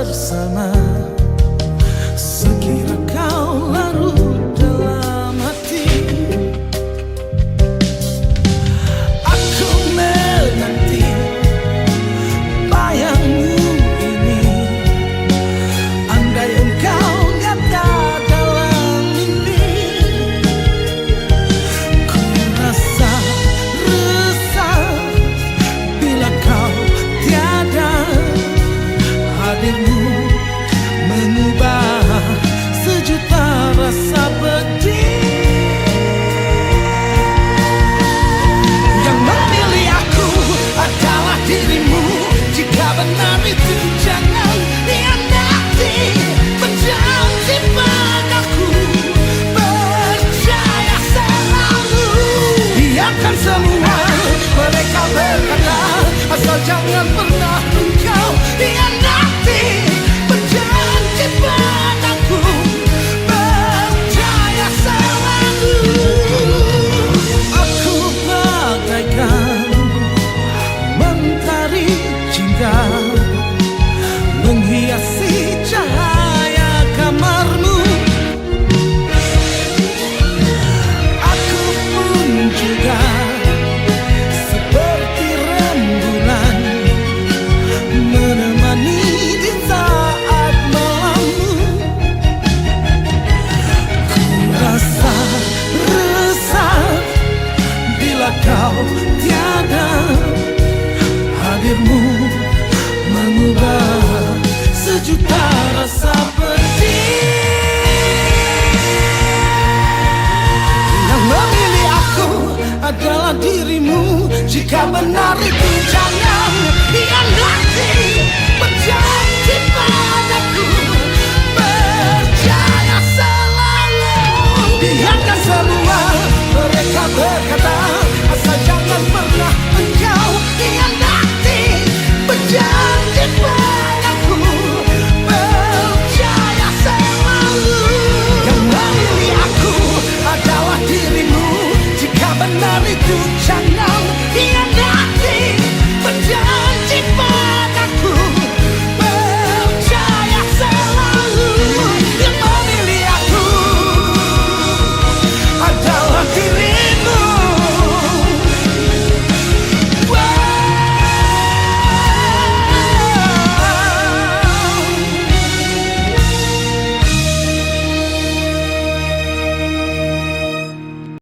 bersama. Sekira kau larut dalam hati, aku menanti bayangmu ini. Andai engkau nyata dalam mimpi, ku rasa resah bila kau tiada. Hadirmu mengubah sejuta rasa pedih. Yang memilih aku adalah dirimu. Jika benar itu jangan hianati. Berjanji padaku, percaya selalu. Biarkan semua mereka berkata, asal jangan pernah engkau hianati. Berjanji padaku, percaya selalu. Aku bagaikan mentari cinta, menghiasi cahaya kamarmu. Aku pun juga seperti rembulan, menemani di saat malammu. Ku rasa resah bila kau tiada. Hadirmu mengubah sejuta rasa pedih. Yang memilih aku adalah dirimu. Jika benar